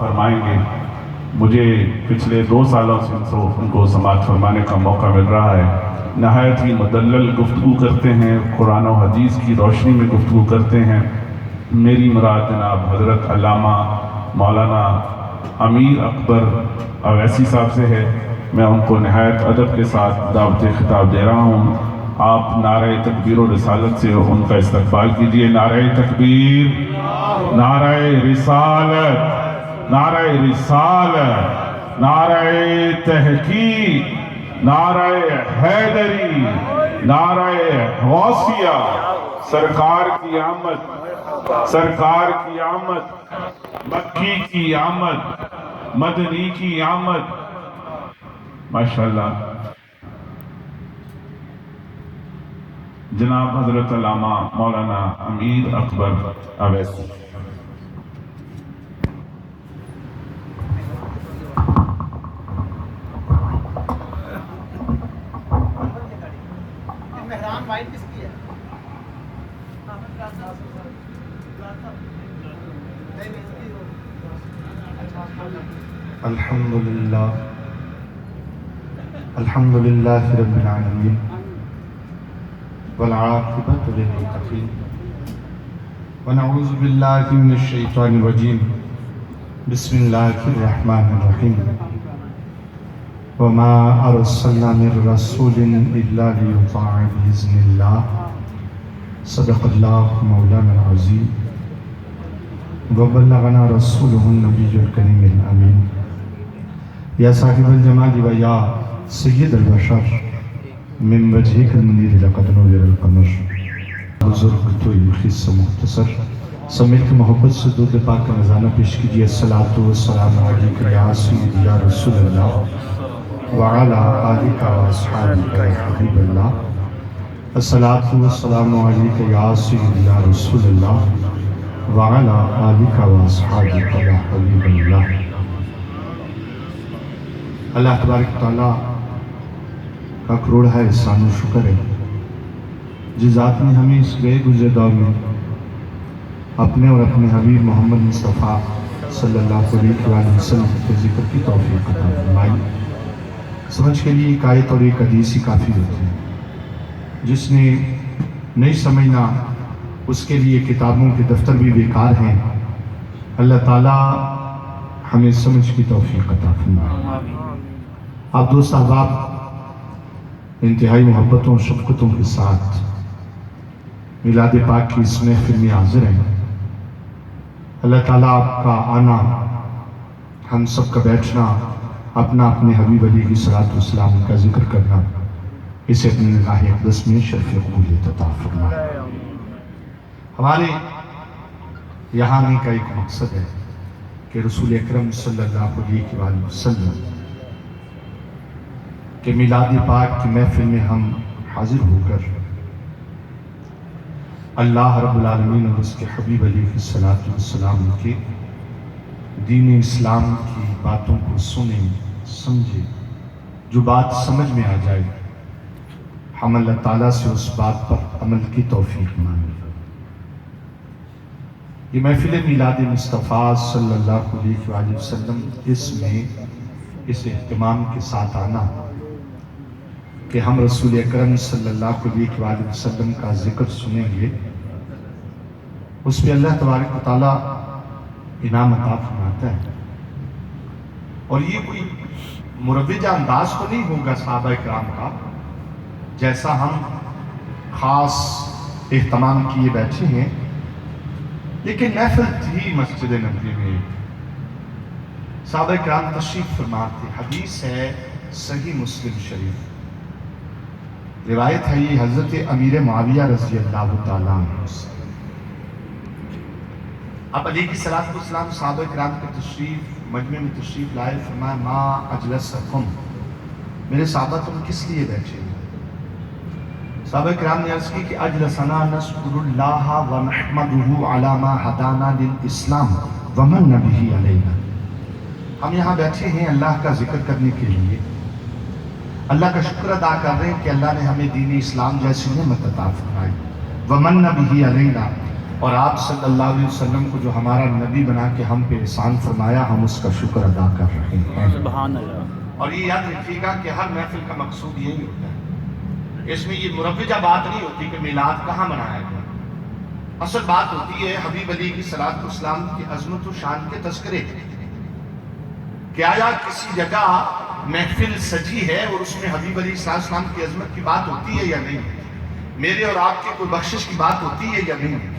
فرمائیں گے۔ مجھے پچھلے 2 سالوں سے ان کو سماعت فرمانے کا موقع مل رہا ہے۔ نہایت ہی مدلل گفتگو کرتے ہیں، قرآن و حدیث کی روشنی میں گفتگو کرتے ہیں۔ میری مراد جناب حضرت علامہ مولانا امیر اکبر اویسی صاحب سے ہے۔ میں ان کو نہایت ادب کے ساتھ دعوت خطاب دے رہا ہوں۔ آپ نعرہ تکبیر و رسالت سے ان کا استقبال کیجئے۔ نعرہ تکبیر، نعرہ رسالت، نعرہ رسالت، نعرہ تحقیق، نعرہ حیدری، نعرہ غوثیہ۔ سرکار کی آمد، سرکار کی آمد، مکی کی آمد، مدنی کی آمد۔ ماشاءاللہ جناب حضرت علامہ مولانا امیر اکبر اویسی۔ مہران وائٹ کس کی ہے؟ الحمدللہ الحمدللہ رب العالمین والعاقبۃ للمتقین ونعوذ باللہ من الشیطان الرجیم بسم اللہ الرحمن الرحیم وما ارسلنا من رسول الا لیطاع باذن اللہ صدق اللہ مولانا العظیم وبلغنا رسوله النبی الکریم الامین یا صاحب الجمال و یا سید البشر من وجهک المنیر لقد نور القمر۔ بزرگ تو خص مختصر سمیل کی محبت سے درود پاک کا نذرانہ پیش کیجیے۔ الصلاۃ والسلام علیک یا سیدی یا رسول اللہ وعلی آلک و اصحابک یا حبیب اللہ۔ الصلاۃ والسلام علیک یا سیدی یا رسول اللہ وعلی آلک و اصحابک یا حبیب اللہ۔ اللہ تبارک تعالیٰ کا کروڑ ہے احسان و شکر ہے جس ذات نے ہمیں اس گئے گزرے دور میں اپنے اور اپنے حبیب محمد مصطفیٰ صلی اللہ علیہ وآلہ وسلم کے ذکر کی توفیق عطا فرمائی۔ سمجھ کے لیے ایک آیت اور ایک حدیث ہی کافی ہوتی ہے۔ جس نے نہیں سمجھنا اس کے لیے کتابوں کے دفتر بھی بیکار ہیں۔ اللہ تعالیٰ ہمیں سمجھ کی توفیق عطا فرمائے۔ آپ دوست احباب انتہائی محبتوں اور شفقتوں کے ساتھ میلاد پاک کی اس محفل میں حاضر ہیں۔ اللہ تعالیٰ آپ کا آنا، ہم سب کا بیٹھنا، اپنا اپنے حبیب علیہ کی صلاۃ والسلام کا ذکر کرنا، اسے اپنے نگاہ اقدس میں شرف قبولیت عطا فرمائے۔ ہمارے یہاں آنے کا ایک مقصد ہے کہ رسول اکرم صلی اللہ علیہ وآلہ وسلم کہ میلاد پاک کی محفل میں ہم حاضر ہو کر اللہ رب العالمین اور اس کے حبیب علیہ الصلوۃ والسلام کے دین اسلام کی باتوں کو سنیں، سمجھیں، جو بات سمجھ میں آ جائے ہم اللہ تعالیٰ سے اس بات پر عمل کی توفیق مانگیں۔ یہ محفل میلاد مصطفیٰ صلی اللہ علیہ وآلہ وسلم اس میں اس اہتمام کے ساتھ آنا کہ ہم رسول اکرم صلی اللہ علیہ وآلہ وسلم کا ذکر سنیں گے، اس پہ اللہ تبارک و تعالیٰ انعام عطا فرماتا ہے۔ اور یہ کوئی مروجہ انداز تو نہیں ہوگا صحابہ اکرام کا جیسا ہم خاص اہتمام کیے بیٹھے ہیں، لیکن محفل تھی مسجد نبوی میں، صحابہ اکرام تشریف فرما تھے۔ حدیث ہے صحیح مسلم شریف، روایت ہے یہ حضرت امیر معاویہ رضی اللہ تعالیٰ عنہ سے۔ اب علیہ کی صلاۃ والسلام صحابہ اکرام کے تشریف مجمع میں تشریف لائے، فرمایا ما اجلسکم، میرے صحابہ تم کس لیے بیٹھے ہو؟ صحابہ اکرام نے عرض کی کہ اجلسنا نذکر اللہ ونحمدہ علی ما ہدانا للاسلام ومن بہ علینا، ہم یہاں بیٹھے ہیں اللہ کا ذکر کرنے کے لیے، اللہ کا شکر ادا کر رہے ہیں کہ اللہ نے ہمیں دین اسلام جیسی نعمت عطا فرمائی، ومن بہ علینا، اور آپ صلی اللہ علیہ وسلم کو جو ہمارا نبی بنا کے ہم پہ احسان فرمایا، ہم اس کا شکر ادا کر رہے ہیں۔ سبحان اللہ۔ اور یہ یاد رکھیے گا کہ ہر محفل کا مقصود یہی ہوتا ہے، اس میں یہ مروجہ بات نہیں ہوتی کہ میلاد کہاں منایا گیا، اصل بات ہوتی ہے حبیب علی کی صلاۃ والسلام کی عظمت و شان کے تذکرے۔ کہ آیا کسی جگہ محفل سجی ہے اور اس میں حبیب علی صلی اللہ علیہ وسلم کی عظمت کی بات ہوتی ہے یا نہیں، میرے اور آپ کی کوئی بخشش کی بات ہوتی ہے یا نہیں؟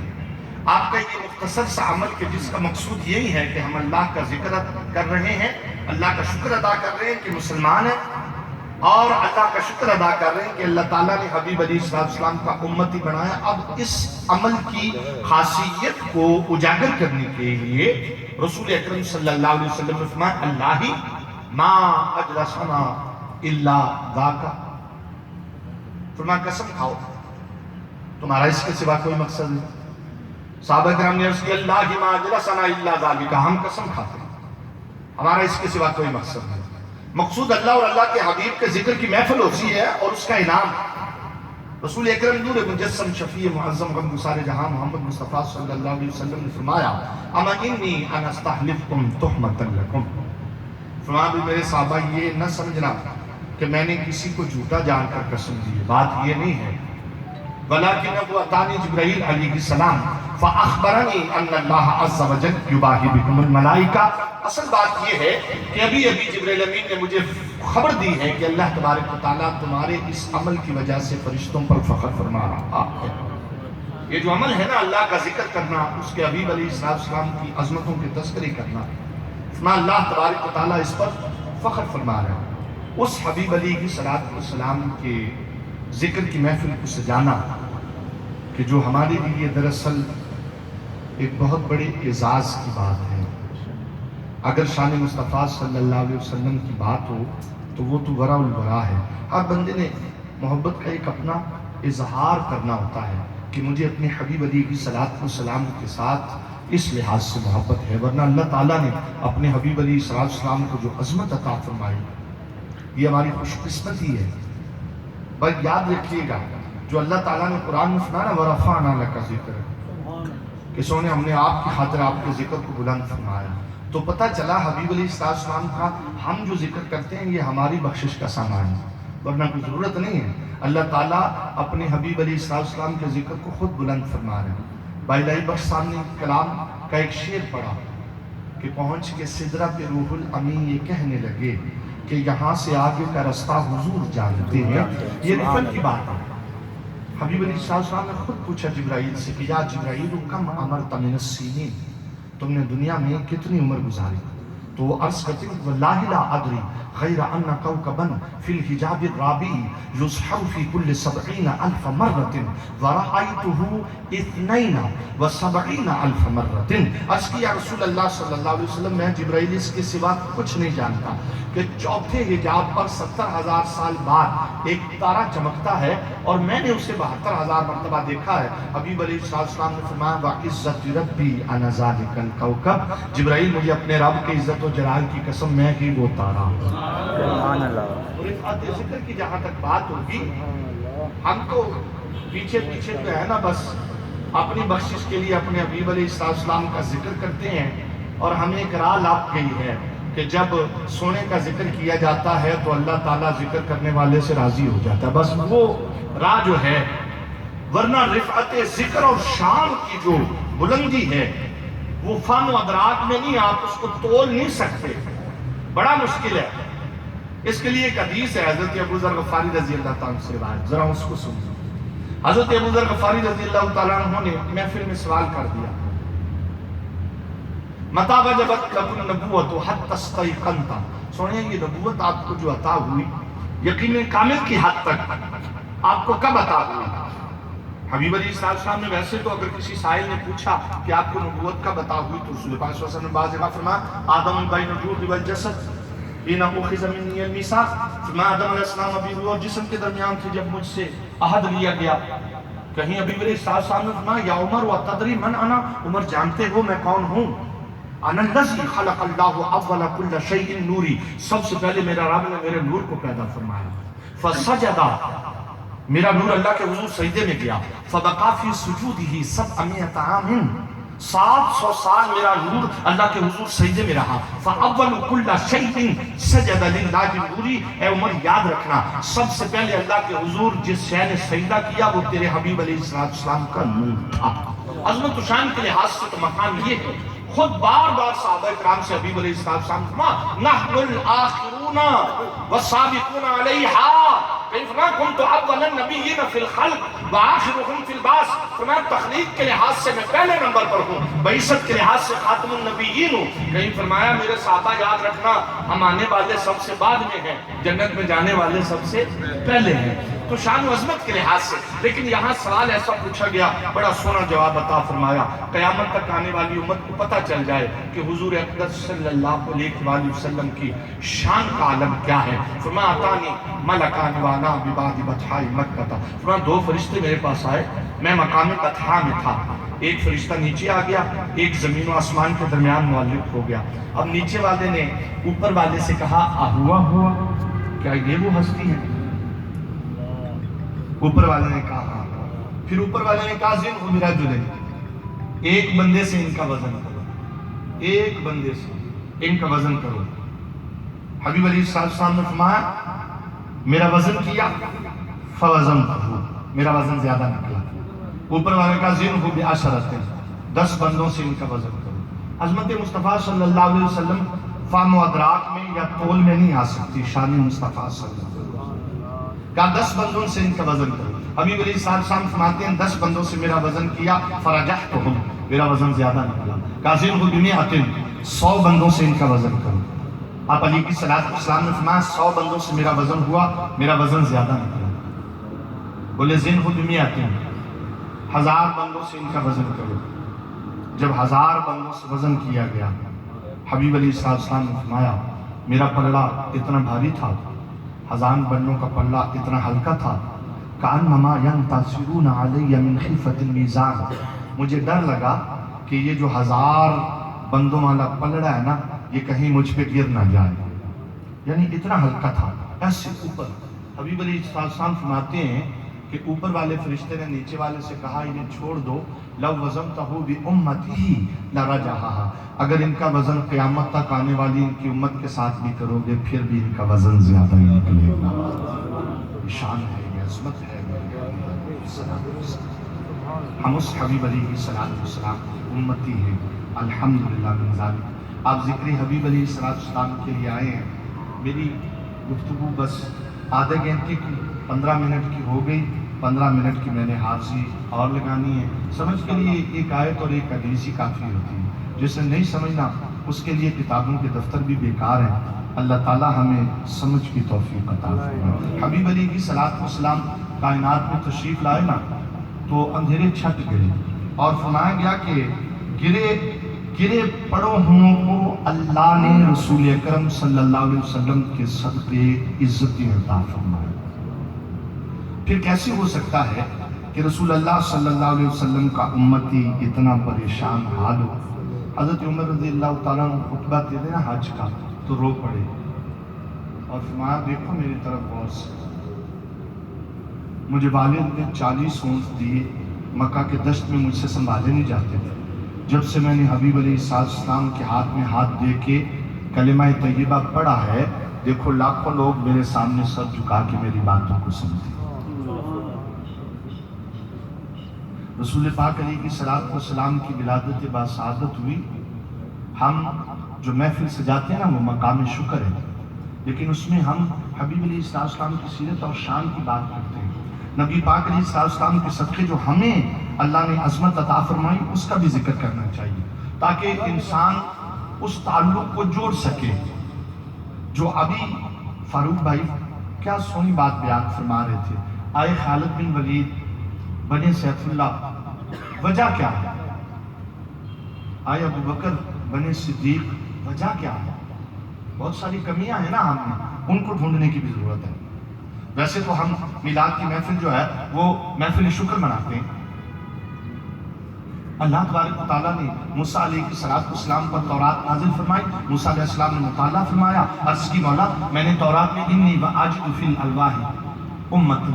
آپ کا یہ مختصر سا عمل کہ جس کا مقصود یہی ہے کہ ہم اللہ کا ذکر کر رہے ہیں، اللہ کا شکر ادا کر رہے ہیں کہ مسلمان ہیں، اور اللہ کا شکر ادا کر رہے ہیں کہ اللہ تعالیٰ نے حبیب علیہ السلام کا امتی بنایا۔ اب اس عمل کی خاصیت کو اجاگر کرنے کے لیے رسول اکرم صلی اللہ علیہ وسلم نے فرمایا اللہ ما اجلسنا الا ذاک، فرمایا قسم کھاؤ تمہارا اس کے سوا کوئی مقصد نہیں۔ صحابہ کرام نے عرض کیا اللہ ما اجلسنا الا ذاک، ہم قسم کھاتے ہیں ہمارا اس کے سوا کوئی مقصد نہیں۔ مقصود اللہ اور اللہ کے حبیب کے ذکر کی محفل ہوتی ہے اور اس کا انعام۔ رسول اکرم نور مجسم شفیع معظم غم گسار جہاں محمد مصطفیٰ صلی اللہ علیہ وسلم نے فرمایا اما انی انا استحلفکم تہمتا لکم، فرمایا بھی میرے صحابہ یہ نہ سمجھنا کہ میں نے کسی کو جھوٹا جان کر قسم دی، بات یہ نہیں ہے، ولیکن اتانی جبرائیل علیہ السلام فاخبرنی ان اللہ عز وجل یباہی بکم الملائکہ، اصل بات یہ ہے کہ ابھی جبرائیل امین نے مجھے خبر دی ہے کہ اللہ تبارک و تعالیٰ تمہارے اس عمل کی وجہ سے فرشتوں پر فخر فرما رہا ہے۔ یہ جو عمل ہے نا اللہ کا ذکر کرنا، اس کے حبیب علیہ السلام کی عظمتوں کے تذکرے کرنا، اللہ تبارک و تعالیٰ اس پر فخر فرما رہا ہے۔ اس حبیب علیہ کی صلاۃ والسلام کے ذکر کی محفل کو سجانا کہ جو ہمارے لیے دراصل ایک بہت بڑے اعزاز کی بات ہے۔ اگر شان مصطفیٰ صلی اللہ علیہ وسلم کی بات ہو تو وہ تو ورا الورا ہے۔ ہر بندے نے محبت کا ایک اپنا اظہار کرنا ہوتا ہے کہ مجھے اپنے حبیب علی کی صلاۃ والسلام کے ساتھ اس لحاظ سے محبت ہے، ورنہ اللہ تعالیٰ نے اپنے حبیب علی صلی اللہ علیہ وسلم کو جو عظمت عطا فرمائی یہ ہماری خوش قسمتی ہے۔ بس یاد رکھیے گا جو اللہ تعالیٰ نے قرآن میں فرمایا نا وَرَفَعْنَا لَكَ ذِكْرَكَ، کہ سونے ہم نے آپ کی خاطر آپ کے ذکر کو بلند فرمایا، تو پتہ چلا حبیب علیہ السلام کا ہم جو ذکر کرتے ہیں یہ ہماری بخشش کا سامان ہے، ورنہ کوئی ضرورت نہیں ہے۔ اللہ تعالیٰ اپنے حبیب علیہ السلام کے ذکر کو خود بلند فرما رہے ہیں۔ بھائی لائی بخش صاحب نے کلام کا ایک شعر پڑھا کہ پہنچ کے سدرہ پہ روح الامین یہ کہنے لگے کہ یہاں سے آگے کا رستہ حضور جانتے ہیں۔ یہ رفت کی بات ہے۔ حبیب علیہ السلام نے خود پوچھا جبرائیل سے کہ یا جبرائیل کم امرت من السنین، تم نے دنیا میں کتنی عمر گزاری؟ تو وہ عرض کرتے ہیں واللہ لا ادری غیر ان کوکبا فی الحجاب الرابع یزحر فی کل 70,000 مرۃ ورأیتہ 72,000 مرۃ۔ عرض کیا رسول اللہ صلی اللہ علیہ وسلم میں جبرائیل اس کے سوا کچھ نہیں جانتا کہ چوتھے حجاب پر 70,000 سال بعد ایک تارہ چمکتا ہے اور میں نے اسے 72,000 مرتبہ دیکھا ہے۔ حبیب علیہ السلام نے فرمایا وَعِزَّتِ رَبِّي أَنَا ذَلِكَ الْكَوْكَبْ، جبرائیل مجھے اپنے رب کی عزت و جلال کی قسم میں ہی وہ تارہ۔ سبحان اللہ۔ اور رفعت ذکر کی جہاں تک بات ہوگی، ہم تو پیچھے جو ہے نا بس اپنی بخشش کے لیے اپنے حبیب علیہ السلام کا ذکر کرتے ہیں، اور ہمیں ایک راہ لگ گئی ہے کہ جب سونے کا ذکر کیا جاتا ہے تو اللہ تعالیٰ ذکر کرنے والے سے راضی ہو جاتا ہے، بس وہ راہ جو ہے۔ ورنہ رفعت ذکر اور شان کی جو بلندی ہے وہ فن و ادراک میں نہیں، آپ اس کو تول نہیں سکتے، بڑا مشکل ہے۔ اس کے لیے ایک حدیث ہے حضرت ابو ذر غفاری رضی اللہ تعالیٰ عنہ سے روایت، ذرا اس کو سنیں۔ حضرت ابو ذر غفاری رضی اللہ تعالیٰ عنہ نے محفل میں سوال کر دیا مَتَى وَجَبَتْ لَكُمْ النُّبُوَّةُ حَتَّى اسْتَيْقَنْتَ، سنیں یہ نبوت آپ کو جو عطا ہوئی یقین کامل کی حد تک آپ کو کب عطا ہوئی؟ حبیب علیہ السلام نے ویسے تو اگر کسی سائل نے پوچھا کہ آپ کو نبوت کب عطا ہوئی تو رسول پاک صلی اللہ علیہ وسلم نے بعض جگہ فرمایا آدم بین الروح والجسد حین اخذ منی المیثاق، فرمایا آدم علیہ السلام ابھی روح اور جسم کے درمیان تھے جب مجھ سے عہد لیا گیا۔ کہیں حبیب علیہ السلام نے فرمایا یا عمر وتدری من انا، عمر جانتے ہو میں کون ہوں؟ انا الذی خلق اللہ اول کل شیء نوری، سب سے پہلے میرا رب نے میرے نور کو پیدا فرمایا۔ فسجدہ میرا نور اللہ کے حضور سجدے میں گیا فبقا فی سجودہ 700 عام 700 سال میرا نور اللہ کے حضور سجدے میں رہا فاول کل شیء سجد للہ نوری. اے عمر یاد رکھنا سب سے پہلے اللہ کے حضور جس شے نے سجدہ کیا وہ تیرے حبیب علیہ السلام کا نور تھا. عظمت و شان کے لحاظ سے تو مقام یہ ہے خود بار بار صحابہ کرام سے حبیب علیہ السلام فرما نحن الآخرون والسابقون علیہا فرما کنت اول النبیین فی الخلق وآخرهم فی البعث. فرمایا تخلیق کے لحاظ سے میں پہلے نمبر پر ہوں بعثت کے لحاظ سے خاتم النبیین ہوں. کہیں فرمایا میرے صحابہ یاد رکھنا ہم آنے والے سب سے بعد میں ہیں جنت میں جانے والے سب سے پہلے ہیں. تو شان و عظمت کے لحاظ سے. لیکن یہاں سوال ایسا پوچھا گیا بڑا سونا جواب عطا فرمایا قیامت تک آنے والی امت کو پتہ چل جائے کہ حضور اقدس صلی اللہ علیہ وآلہ وسلم کی شان کا عالم کیا ہے. فرمایا اتانی ملکان وانا ببعد بطحائی مکہ. فرمایا 2 فرشتے میرے پاس آئے میں مقام بطحا میں تھا. ایک فرشتہ نیچے آ گیا ایک زمین و آسمان کے درمیان معلق ہو گیا. اب نیچے والے نے اوپر والے سے کہا ہوا کیا یہ وہ ہستی ہے؟ اوپر والے نے کہا. پھر اوپر والے نے کہا زن ہو میرا جلے ایک بندے سے ان کا وزن کرو ایک بندے سے ان کا وزن کرو. حبیب علیہ السلام نے فرمایا میرا وزن کیا فوزن کرو میرا وزن زیادہ نکلا. اوپر والے نے کہا زن ہو بعشرۃ 10 بندوں سے ان کا وزن کرو. عظمت مصطفیٰ صلی اللہ علیہ وسلم فہم و ادراک میں یا تول میں نہیں آ سکتی. شان مصطفیٰ صلی اللہ علیہ وسلم کہا 10 بندوں سے ان کا وزن کرو. حبیب علیہ السلام فرماتے ہیں 10 بندوں سے میرا وزن کیا فرجحتہم میرا وزن زیادہ نکلا. کہا زن بمئۃ 100 بندوں سے ان کا وزن کرو. آپ علی کی صلاۃ والسلام نے فرمایا 100 بندوں سے میرا وزن ہوا میرا وزن زیادہ نکلا. بولے زن بمئۃ 1000 بندوں سے ان کا وزن کرو. جب 1000 بندوں سے وزن کیا گیا حبیب علیہ السلام نے فرمایا میرا پلڑا اتنا بھاری تھا 1000 بندوں کا پلڑا اتنا ہلکا تھا کأنما ينتصرون علی من خفۃ المیزان. مجھے ڈر لگا کہ یہ جو 1000 بندوں والا پلڑا ہے نا یہ کہیں مجھ پہ گر نہ جائے. یعنی اتنا ہلکا تھا ایسے اوپر. حبیب علیہ السلام فرماتے ہیں کہ اوپر والے فرشتے نے نیچے والے سے کہا انہیں چھوڑ دو لو وزنتہ بامتہ لرجحہا. اگر ان کا وزن قیامت تک آنے والی ان کی امت کے ساتھ بھی کرو گے پھر بھی ان کا وزن زیادہ ہی نکلے گا. شان ہے یہ عظمت ہے. ہم اس حبیب علیہ السلام امتی ہیں الحمدللہ من ذالک. آپ ذکر حبیب علیہ السلام کے لیے آئے ہیں. میری گفتگو بس آدھے گھنٹے کی 15 منٹ کی ہو گئی. 15 منٹ کی میں نے حاضری اور لگانی ہے. سمجھ کے لیے ایک آیت اور ایک حدیث ہی کافی ہوتی ہے. جسے نہیں سمجھنا اس کے لیے کتابوں کے دفتر بھی بیکار ہیں. اللہ تعالی ہمیں سمجھ کی توفیق عطا فرمائے. حبیب علیہ کی صلاۃ والسلام کائنات میں تشریف لائے نا تو اندھیرے چھٹ گئے اور فرمایا گیا کہ گرے پڑوہوں کو اللہ نے رسول اکرم صلی اللہ علیہ وسلم کے صدقے عزتی عطا فرمائے. پھر کیسے ہو سکتا ہے کہ رسول اللہ صلی اللہ علیہ وسلم کا امتی اتنا پریشان حال ہو. حضرت عمر رضی اللہ تعالیٰ نے خطبہ دے نا حج کا تو رو پڑے اور فرمایا دیکھو میری طرف غور سے. مجھے والد نے 40 اونٹ دیے مکہ کے دشت میں مجھ سے سنبھالے نہیں جاتے تھے. جب سے میں نے حبیب علیہ السلام کے ہاتھ میں ہاتھ دے کے کلمہ طیبہ پڑھا ہے دیکھو لاکھوں لوگ میرے سامنے سر جھکا کے میری باتوں کو سنتے. رسول پاک علیہ کی صلاۃ والسلام کی ولادت باسعادت ہوئی. ہم جو محفل سجاتے ہیں نا وہ مقام شکر ہے لیکن اس میں ہم حبیب علیہ السلام کی سیرت اور شان کی بات کرتے ہیں. نبی پاک علیہ السلام کے صدقے جو ہمیں اللہ نے عظمت عطا فرمائی اس کا بھی ذکر کرنا چاہیے تاکہ انسان اس تعلق کو جوڑ سکے. جو ابھی فاروق بھائی کیا سونی بات بیان فرما رہے تھے. آئے خالد بن ولید بنے سیف اللہ وجہ کیا ہے. آئے ابو بکر بنے صدیق وجہ کیا ہے. بہت ساری کمیاں ہیں نا ہم میں ان کو ڈھونڈنے کی بھی ضرورت ہے. ویسے تو ہم میلاد کی محفل جو ہے وہ محفل شکر مناتے ہیں. اللہ تبارک و تعالیٰ نے موسیٰ علیہ السلام پر تورات نازل فرمائی. موسیٰ علیہ السلام نے مطالعہ فرمایا. عرض کی مولا میں نے تورات میں انی وآجد فی الالواح امت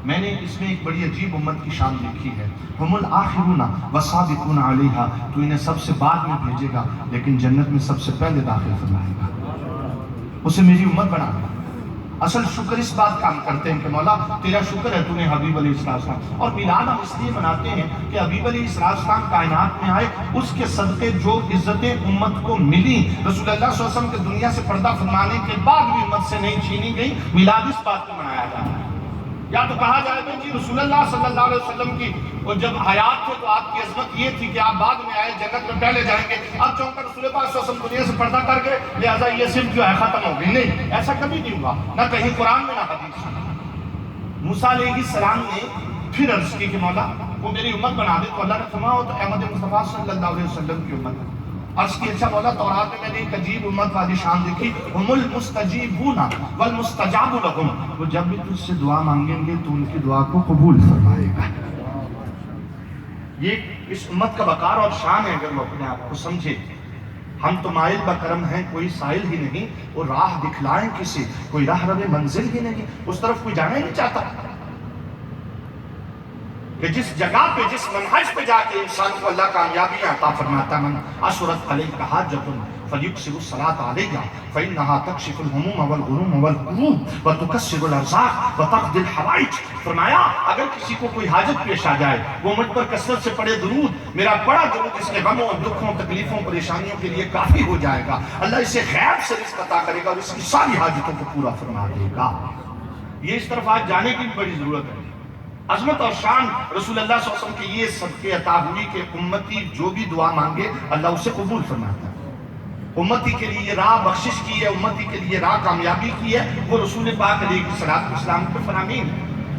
میں نے اس میں ایک بڑی عجیب امت کی شان دیکھی ہے. ہم الآخرون والسابقون علیہا، تو انہیں سب سے بعد میں بھیجے گا لیکن جنت میں سب سے پہلے داخل فرمائے گا. اسے میری امت بنا دے. اصل شکر اس بات کا ہم کرتے ہیں کہ مولا تیرا شکر ہے تو نے حبیب علیہ السلام، اور میلاد ہم اس لیے مناتے ہیں کہ حبیب علیہ السلام کائنات میں آئے، اس کے صدقے جو عزتیں امت کو ملی رسول اللہ صلی اللہ علیہ وسلم کے دنیا سے پردہ فرمانے کے بعد بھی امت سے نہیں چھینی گئی. میلاد اس بات کو منایا جاتا ہے. یا تو کہا جائے گا کہ رسول اللہ صلی اللہ علیہ وسلم کی اور جب حیات تھے تو آپ کی عظمت یہ تھی کہ آپ بعد میں آئے، جنت میں پہلے جائیں گے. اب چونکہ رسول اللہ صلی اللہ علیہ وسلم دنیا سے پردہ کر گئے لہٰذا یہ صرف جو ہے ختم ہو گئی. نہیں، ایسا کبھی نہیں ہوا، نہ کہیں قرآن میں نہ حدیث میں. موسیٰ علیہ السلام نے پھر عرض کی کہ مولا وہ میری امت بنا دے، تو اللہ نے فرمایا ہو تو احمد مصطفیٰ صلی اللہ علیہ وسلم کی امت ہے. عرض کی اچھا مولا تورات میں میں نے ایک عجیب امت والی شان دیکھی، ہم المستجیبون والمستجاب لہم، وہ جب بھی تجھ سے دعا مانگیں گے تو ان کی دعا کو قبول فرمائے گا. یہ اس امت کا وقار اور شان ہے. اگر وہ اپنے آپ کو سمجھے، ہم تو مائل بکرم ہیں، کوئی سائل ہی نہیں، وہ راہ دکھلائیں کسی، کوئی راہ رب منزل ہی نہیں، اس طرف کوئی جانا ہی نہیں چاہتا. کہ جس جگہ پہ جس منہج پہ جا کے انسان کو اللہ کامیابیاں عطا فرماتا ہے. من اشرت علیک حاجۃ فلیکثر الصلاۃ علیک فانها تکشف الہموم والغموم والکروب وتکسر الارزاق وتقضی الحوائج. فرمایا اگر کسی کو کوئی حاجت پیش آ جائے وہ مجھ پر کثرت سے پڑھے درود، میرا بڑا درود اس کے غموں دکھوں تکلیفوں پریشانیوں کے لیے کافی ہو جائے گا. اللہ اسے غیب سے رزق عطا کرے گا اور اس کی ساری حاجتوں کو پورا فرما دے گا. یہ اس طرف آج جانے کی بڑی ضرورت ہے. عظمت اور شان رسول اللہ صلی اللہ علیہ وسلم کی یہ صدقے عطا ہوئی کہ امتی جو بھی دعا مانگے اللہ اسے قبول فرماتا ہے. امتی کے لیے راہ بخشش کی ہے، امتی کے لیے راہ کامیابی کی ہے، وہ رسول پاک علیہ السلام کے فرامین،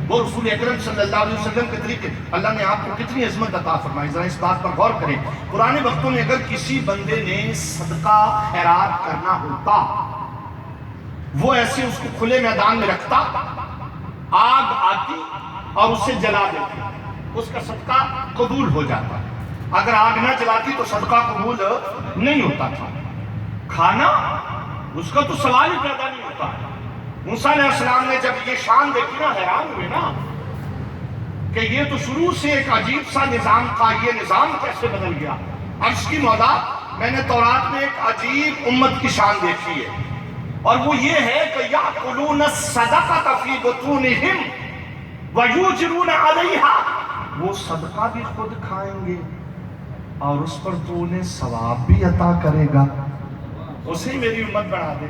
وہ رسول اکرم صلی اللہ علیہ وسلم کے طریقے. اللہ نے آپ کو کتنی عظمت عطا فرمائی، ذرا اس بات پر غور کریں. پرانے وقتوں میں اگر کسی بندے نے صدقہ خیرات کرنا ہوتا، وہ ایسے اس کو کھلے میدان میں رکھتا، آگ آتی اور اسے جلا دیتی، اس کا صدقہ قبول ہو جاتا. اگر آگ نہ جلاتی تو صدقہ قبول نہیں ہوتا تھا. کھانا اس کا تو سوال ہی پیدا نہیں ہوتا. موسیٰ علیہ السلام نے جب یہ شان دیکھی نا حیران ہوئے نا کہ یہ تو شروع سے ایک عجیب سا نظام تھا، یہ نظام کیسے بدل گیا. عرض کی مولا میں نے تورات میں ایک عجیب امت کی شان دیکھی ہے، اور وہ یہ ہے کہ یأکلون الصدقۃ فی بطونہم وَيُوجِرُونَ عَلَيْهَا، وہ صدقہ بھی خود کھائیں گے اور اس پر تو انہیں ثواب بھی عطا کرے گا. اسے میری امت بنا دے.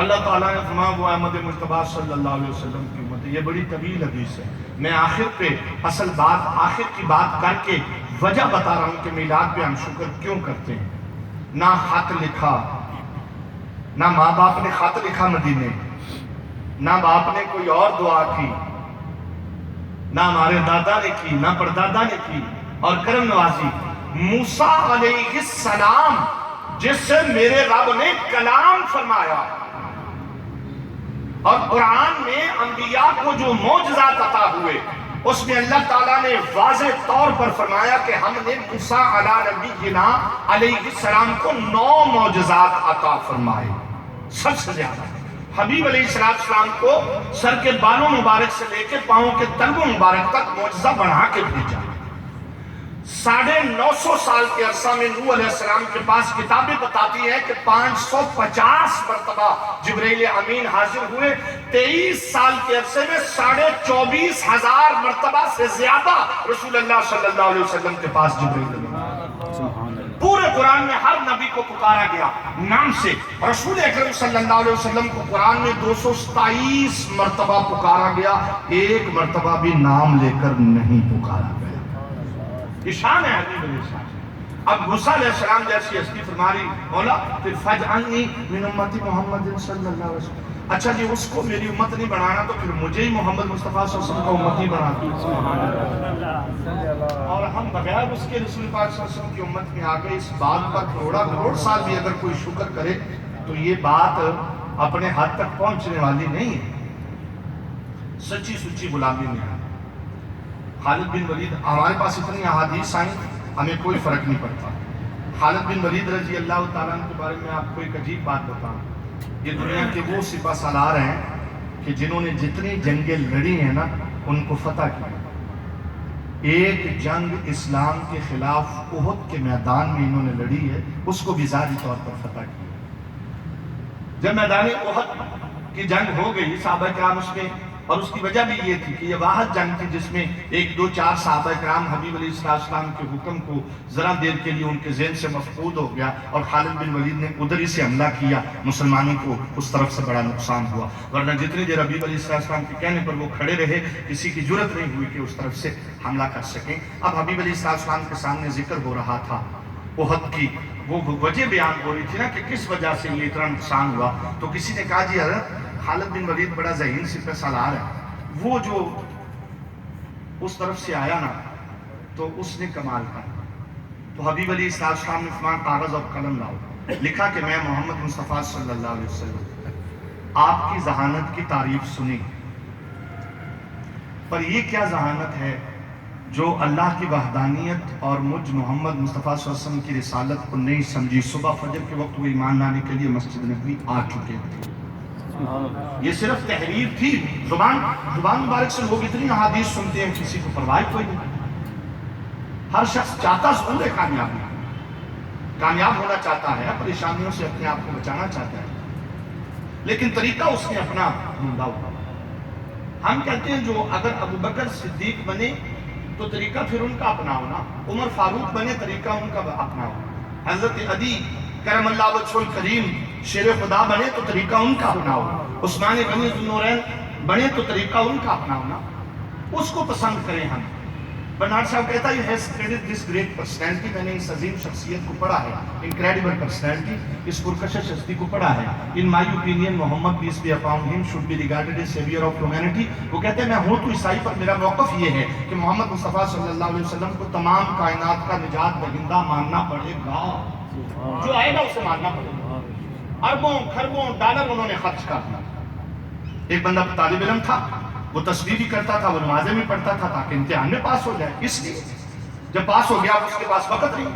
اللہ تعالیٰ نے فرمایا وہ احمد مصطفیٰ صلی اللہ علیہ وسلم کی امت ہے. یہ بڑی طویل حدیث ہے، میں آخر پہ اصل بات آخر کی بات کر کے وجہ بتا رہا ہوں کہ میلاد پہ ہم شکر کیوں کرتے ہیں. نہ خط لکھا، نہ ماں باپ نے خط لکھا مدینے، نہ باپ نے کوئی اور دعا کی، نہ ہمارے دادا نے کی، نہ پردادا نے کی. اور کرم نوازی موسیٰ علیہ السلام جس سے میرے رب نے کلام فرمایا، اور قرآن میں انبیاء کو جو معجزات عطا ہوئے اس میں اللہ تعالیٰ نے واضح طور پر فرمایا کہ ہم نے موسیٰ علیہ السلام کو 9 معجزات عطا فرمائے. سب سے زیادہ حبیب علیہ السلام کو سر کے بالوں مبارک سے لے کے پاؤں کے تلووں مبارک تک معجزہ بڑھا کے بھیجا. 950 سال کے عرصہ میں نوح علیہ السلام کے پاس کتابیں بتاتی ہیں کہ 550 مرتبہ جبرائیل امین حاضر ہوئے. 23 سال کے عرصے میں 24,500 مرتبہ سے زیادہ رسول اللہ صلی اللہ علیہ وسلم کے پاس جبرائیل امین. پورے قرآن میں ہر نبی کو پکارا گیا نام سے. رسول اکرم صلی اللہ علیہ وسلم کو قرآن میں 227 مرتبہ پکارا گیا، ایک مرتبہ بھی نام لے کر نہیں پکارا گیا. یہ شان ہے حبیب علیہ السلام. اب موسیٰ علیہ السلام جیسی ہستی فرماری مولا پھر فجعلنی من امتی محمد صلی اللہ علیہ وسلم. اچھا جی اس کو میری امت نہیں بنانا تو پھر مجھے ہی محمد مصطفیٰ صلی اللہ علیہ وسلم کا امت ہی بنا دو. اور ہم بغیر اس کے رسول پاک صلی اللہ علیہ وسلم کی امت میں آگئے. اس بات پر کروڑ سال بھی اگر کوئی شکر کرے تو یہ بات اپنے حد تک پہنچنے والی نہیں ہے. سچی سچی غلامی میں ہے. خالد بن ولید، ہمارے پاس اتنی احادیث آئیں ہمیں کوئی فرق نہیں پڑتا. خالد بن ولید رضی اللہ تعالیٰ عنہ کے بارے میں آپ کو ایک عجیب بات بتاؤں. یہ دنیا کے وہ سپہ سالار ہیں کہ جنہوں نے جتنی جنگیں لڑی ہیں نا ان کو فتح کیا. ایک جنگ اسلام کے خلاف احد کے میدان میں انہوں نے لڑی ہے، اس کو بھی ظاہری طور پر فتح کیا. جب میدان احد کی جنگ ہو گئی صحابہ کرام اس میں، اور اس کی وجہ بھی یہ تھی کہ یہ واحد جنگ تھی جس میں 1-2-4 صحابہ کرام حبیب علیہ السلام کے حکم کو ذرا دیر کے لیے ان کے ذہن سے مفقود ہو گیا، اور خالد بن ولید نے ادھر ہی سے حملہ کیا. مسلمانوں کو اس طرف سے بڑا نقصان ہوا، ورنہ جتنی دیر حبیب علیہ السلام کے کہنے پر وہ کھڑے رہے کسی کی جرت نہیں ہوئی کہ اس طرف سے حملہ کر سکیں. اب حبیب علیہ السلام کے سامنے ذکر ہو رہا تھا احد کی، وہ وجہ بیان ہو رہی تھی نا کہ کس وجہ سے یہ اتنا نقصان ہوا. تو کسی نے کہا جی حضرت خالد بن ولید بڑا ذہین سپہ سالار ہے، وہ جو اس طرف سے آیا نا تو اس نے کمال کر. تو حبیب علیہ السلام نے فرمایا کاغذ اور قلم لاؤ. لکھا کہ میں محمد مصطفیٰ صلی اللہ علیہ وسلم آپ کی ذہانت کی تعریف سنی، پر یہ کیا ذہانت ہے جو اللہ کی وحدانیت اور مجھ محمد مصطفیٰ صلی اللہ علیہ وسلم کی رسالت کو نہیں سمجھی. صبح فجر کے وقت وہ ایمان لانے کے لیے مسجد نبوی آ چکے تھے. یہ صرف تحریر تھی، زبان مبارک سے لوگ اتنی احادیث سنتے ہیں کسی کو پرواہ کوئی نہیں. ہر شخص چاہتا ضرور ہے کامیاب ہونا چاہتا ہے، پریشانیوں سے اپنے آپ کو بچانا چاہتا ہے، لیکن طریقہ اس نے اپنا ڈھونڈا ہوا. ہم کہتے ہیں جو اگر ابو بکر صدیق بنے تو طریقہ پھر ان کا اپناؤ نا، عمر فاروق بنے طریقہ ان کا اپناؤ، حضرت علی کرم اللہ وجہہ الکریم شیر خدا بنے تو طریقہ ان کا اپناؤ، عثمان غنی ذو النورین بنے تو طریقہ ان کا اپناؤ نا، اس کو پسند کریں. ہم برنارڈ صاحب کہتا ہے has created this great personality. میں نے اس عظیم شخصیت کو پڑھا ہے، incredible personality، اس پرکشش ہستی کو پڑھا ہے. in my opinion Muhammad peace be upon him should be regarded as savior of humanity. وہ کہتے ہیں میں ہوں تو عیسائی پر میرا موقف یہ ہے کہ محمد مصطفیٰ صلی اللہ علیہ وسلم کو تمام کائنات کا نجات دہندہ ماننا پڑے گا، جو آئے گا اسے ماننا پڑے گا. اربوں خربوں ڈالر انہوں نے خرچ کر دیا. ایک بندہ طالب علم تھا، وہ تسبیح بھی کرتا تھا، وہ نمازیں بھی پڑھتا تھا تاکہ امتحان میں پاس ہو جائے. اس لیے جب پاس ہو گیا اس کے پاس وقت نہیں،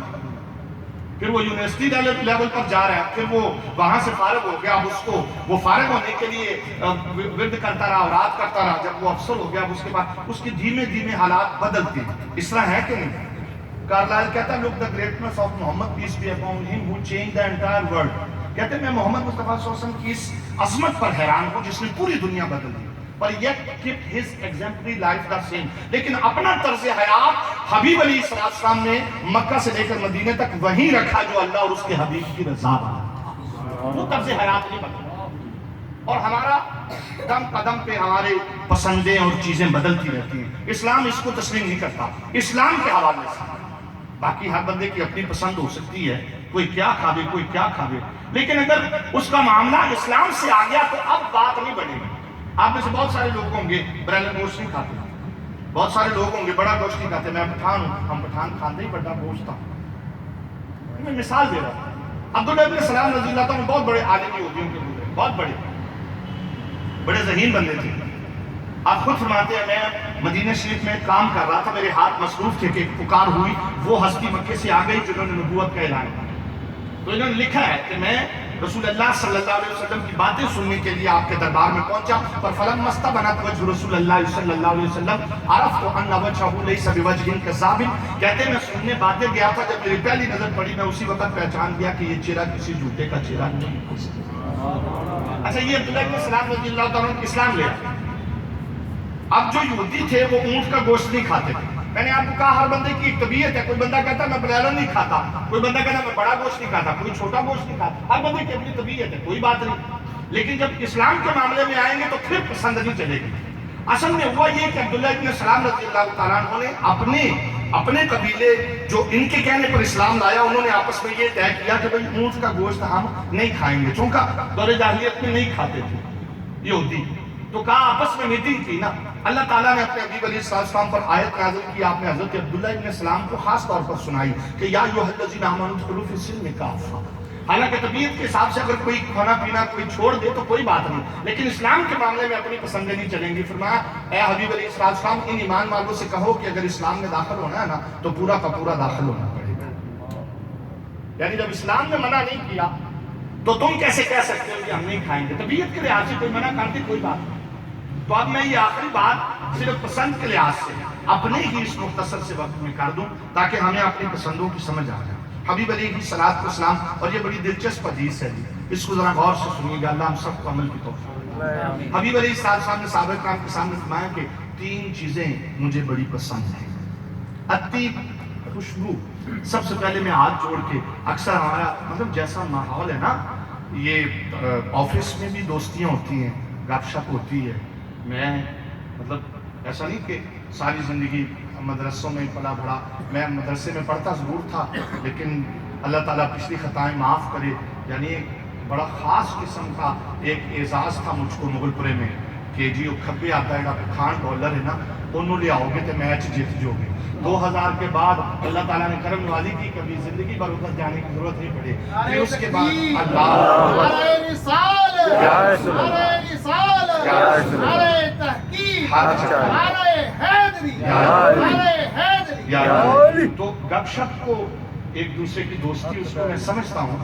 پھر وہ یونیورسٹی لیول پر جا رہا ہے، پھر وہ وہاں سے فارغ ہو گیا. اب اس کو وہ فارغ ہونے کے لیے ورد کرتا رہا، اوراد کرتا رہا. جب وہ افسر ہو گیا اس کے بعد اس کے دھیمے دھیمے حالات بدلتے. اس طرح ہے کہ نہیں؟ کارلائل کہتا ہے look the greatness of Muhammad peace be upon him who changed the entire world. کہتے ہیں میں محمد مصطفیٰ صلی اللہ علیہ وسلم کی اس عظمت پر حیران ہوں جس نے پوری دنیا بدل دی، پر yet kept his exemplary life the same. لیکن اپنا طرز حیات حبیب علیہ السلام نے مکہ سے لے کر مدینے تک وہیں رکھا جو اللہ اور اس کے حبیب کی رضا تھا. وہ طرز حیات نہیں بدلا. اور ہمارا قدم قدم پہ ہمارے پسندیں اور چیزیں بدلتی رہتی ہیں. اسلام اس کو تسلیم نہیں کرتا اسلام کے حوالے سے. باقی ہر بندے کی اپنی پسند ہو سکتی ہے، کوئی کیا کھاوے کوئی کیا کھاوے، لیکن اگر اس کا معاملہ اسلام سے آ گیا تو اب بات نہیں بنے گی. آپ میں سے بہت سارے لوگ ہوں گے برائلر گوشت نہیں کھاتے، بہت سارے لوگ ہوں گے بڑا گوشت نہیں کھاتے. میں پٹھان ہوں، ہم پٹھان کھاتے ہی بڑا گوشت تھا. میں مثال دے رہا ہوں. عبداللہ ابن سلام رضی اللہ عنہ بہت بڑے عالمی یہودیوں کے گزرے، بہت بڑے ذہین بندے تھے. آپ خود فرماتے ہیں میں مدینہ شریف میں کام کر رہا تھا، میرے ہاتھ مصروف تھے کہ ایک پکار ہوئی، وہ ہستی مکے سے آ گئی جنہوں نے نبوت کا اعلان کیا. تو انہوں نے لکھا ہے کہ میں رسول اللہ صلی اللہ علیہ وسلم کی باتیں سننے کے لیے آپ کے دربار میں پہنچا، پر فلما استبانت وجہ رسول اللہ صلی اللہ علیہ وسلم عرفت ان وجهه ليس بوجه كذاب. کہتے ہیں میں سننے باتیں گیا تھا، جب میری پہلی نظر پڑی میں اسی وقت پہچان گیا کہ یہ چہرہ کسی جھوٹے کا چہرہ نہیں ہو سکتا. اچھا یہ عبداللہ بن سلام رضی اللہ عنہ اسلام لے. اب جو یہودی تھے وہ اونٹ کا گوشت نہیں کھاتے تھے. میں نے آپ کو کہا ہر بندے کی ایک طبیعت ہے. کوئی بندہ کہتا میں بریلر نہیں کھاتا، کوئی بندہ کہتا میں بڑا گوشت نہیں کھاتا، کوئی چھوٹا گوشت نہیں کھاتا. ہر بندے کی اپنی طبیعت ہے، کوئی بات نہیں. لیکن جب اسلام کے معاملے میں آئیں گے تو پھر پسند نہیں چلے گی. اصل میں ہوا یہ کہ عبداللہ ابن سلام رضی اللہ تعالیٰ عنہ نے اپنے قبیلے جو ان کے کہنے پر اسلام لایا، انہوں نے آپس میں یہ طے کیا کہ بھئی اونٹ کا گوشت ہم نہیں کھائیں گے، چونکہ دور جاہلیت میں نہیں کھاتے تھے یہودی. تو کہا آپس میں میٹنگ کی نا. اللہ تعالیٰ نے اپنے حبیب علیہ السلام پر آیت نازل کی. آپ نے حضرت عبداللہ ابن السلام کو خاص طور پر سنائی کہ یا ایھا الذین آمنوا ادخلوا فی السلم کافہ. حالانکہ طبیعت کے حساب سے اگر کوئی کھانا پینا کوئی چھوڑ دے تو کوئی بات نہیں، لیکن اسلام کے معاملے میں اپنی پسندیں نہیں چلیں گی. فرمایا اے حبیب علیہ السلام ان ایمان والوں سے کہو کہ اگر اسلام میں داخل ہونا ہے نا تو پورا کا پورا داخل ہونا پڑے گا. یعنی جب اسلام نے منع نہیں کیا تو تم کیسے کہہ سکتے ہو کہ ہم نہیں کھائیں گے؟ طبیعت کے لحاظ سے کوئی منع کرتے کوئی بات نہیں. تو اب میں یہ آخری بات صرف پسند کے لحاظ سے اپنے ہی اس مختصر سے وقت میں کر دوں تاکہ ہمیں اپنی پسندوں کی سمجھ آ جائے. حبیب علیہ کی صلاۃ و سلام, اور یہ بڑی دلچسپ حدیث ہے, اس کو ذرا غور سے سنیے گا, اللہ ہم سب کو عمل کی توفیق. حبیب علیہ السلام نے صحابہ کرام کے سامنے فرمایا کہ 3 چیزیں مجھے بڑی پسند ہیں. الطیب, خوشبو. سب سے پہلے میں ہاتھ جوڑ کے, اکثر ہمارا مطلب جیسا ماحول ہے نا, یہ آفس میں بھی دوستیاں ہوتی ہیں, گپ شپ ہوتی ہے. میں مطلب ایسا نہیں کہ ساری زندگی مدرسوں میں پلا بڑھا, میں مدرسے میں پڑھتا ضرور تھا لیکن اللہ تعالیٰ پچھلی خطائیں معاف کرے. یعنی ایک بڑا خاص قسم کا ایک اعزاز تھا مجھ کو مغل پورے میں کہ جی وہ کھبے آتا ہے $1 ہے نا, انہوں لے آؤ گے تو میچ جیت جو گے. 2000 کے بعد اللہ تعالیٰ نے کرم نوازی کی, کبھی زندگی بھر ادھر جانے کی ضرورت نہیں پڑے. پھر اس کے بعد تو گپ شپ کو ایک دوسرے کی دوستی اس کو میں سمجھتا ہوں.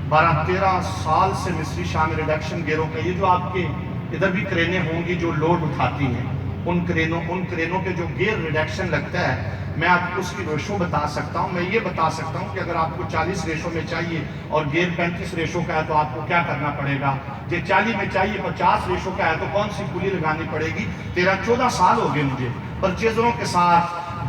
12-13 سال سے مصری شام ریڈکشن گیروں کا یہ جو آپ کے ادھر بھی کرینے ہوں گی جو لوڈ اٹھاتی ہیں, ان کرینوں کے جو گیئر ریڈکشن لگتا ہے, میں آپ کو اس کی ریشو بتا سکتا ہوں. میں یہ بتا سکتا ہوں کہ اگر آپ کو 40 ریشو میں چاہیے اور گیئر 35 ریشو کا ہے تو آپ کو کیا کرنا پڑے گا. جو 40 میں چاہیے 50 ریشو کا ہے تو کون سی کلی لگانی پڑے گی. 13-14 سال ہو گئے مجھے پرچیزروں کے ساتھ,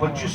25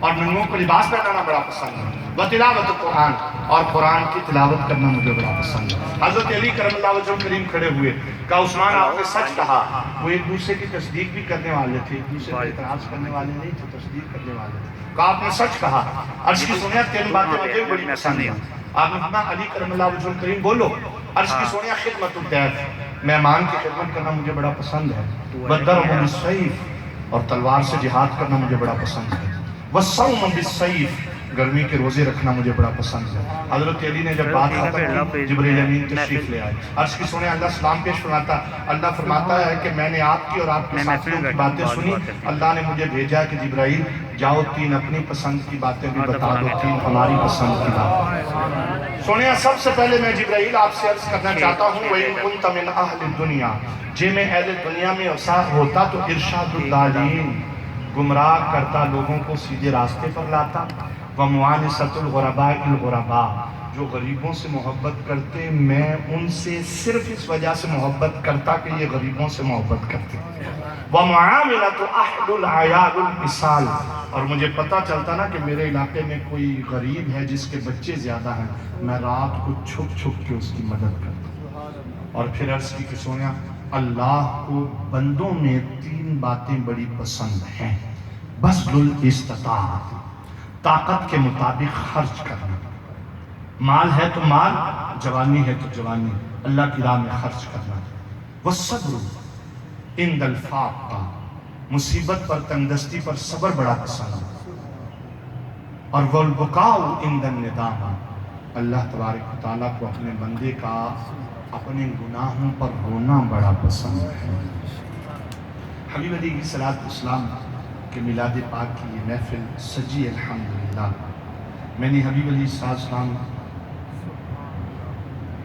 اور ننگوں کو لباس پہنانا بڑا پسند ہے، وتلاوت قرآن، اور قرآن کی تلاوت کرنا مجھے بڑا پسند ہے۔ حضرت علی کرم اللہ وجہ کریم کھڑے ہوئے، کہا عثمان آپ نے سچ کہا۔ وہ ایک دوسرے کی تصدیق بھی کرنے والے تھے، ایک دوسرے پر اعتراض کرنے والے نہیں تھے، تصدیق کرنے والے تھے۔ کہا آپ نے سچ کہا۔ عرض کی سنیا تین باتیں مجھے بڑی پسند ہیں۔ آپ نے فرمایا علی کرم اللہ وجہ کریم بولو۔ عرض کی سنیا خدمت الضیف، مہمان کی خدمت کرنا مجھے بڑا پسند ہے، والضرب بالسیف، اور تلوار سے جہاد کرنا مجھے بڑا پسند ہے، والصوم بالسیف، گرمی کے روزے رکھنا مجھے بڑا پسند ہے۔ حضرت علی نے جب بات ختم کی، جبریل امین تشریف لے آئے۔ عرض کی سنیں اللہ سلام پیش فرماتا، اللہ فرماتا ہے کہ میں نے آپ کی اور آپ کے ساتھیوں کی باتیں سنی، اللہ نے مجھے بھیجا کہ جبرائیل جاؤ تین اپنی پسند کی باتیں بھی بتا دو، تین ہماری پسند کی باتیں۔ سنیں سب سے پہلے میں جبرائیل آپ سے عرض کرنا چاہتا ہوں، وَإِن كُنْتَ مِنْ أَهْلِ الدُّنْيَا، جے میں اہل دنیا میں ہوتا تو ارشاد الضالین، گمراہ کرتا لوگوں کو سیدھے راستے پر لاتا، وَمُعَانِسَةُ الْغُرَبَاءِ الْغُرَبَاء، جو غریبوں سے محبت کرتے میں ان سے صرف اس وجہ سے محبت کرتا کہ یہ غریبوں سے محبت کرتے، وَمُعَامِلَةُ أَحْلُ الْعَيَالُ الْإِسَالِ، اور مجھے پتہ چلتا نا کہ میرے علاقے میں کوئی غریب ہے جس کے بچے زیادہ ہیں، میں رات کو چھپ چھپ کے اس کی مدد کرتا ہوں۔ اور پھر عرض کی کہ سویا اللہ کو بندوں میں تین باتیں بڑی پسند ہیں، بذل الاستطاعت، طاقت کے مطابق خرچ کرنا، مال ہے تو مال، جوانی ہے تو جوانی، اللہ کی راہ میں خرچ کرنا، والصبر عند الفاقہ، مصیبت پر تنگدستی پر صبر بڑا پسند ہے، اور والبکاء عند الندامہ، اللہ تبارک و تعالیٰ کو اپنے بندے کا اپنے گناہوں پر رونا بڑا پسند ہے۔ حبیب علیہ السلام کے میلاد پاک کی یہ محفل سجی الحمدللہ۔ میں نے حبیب علیہ السلام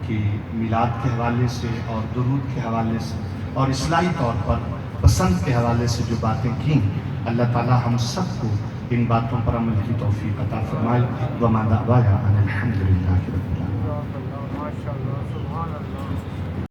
کی میلاد کے حوالے سے اور درود کے حوالے سے اور اصلاحی طور پر پسند کے حوالے سے جو باتیں کیں، اللہ تعالی ہم سب کو ان باتوں پر عمل کی توفیق عطا فرمائے۔ وما دعوانا ان الحمدللہ رب العالمین۔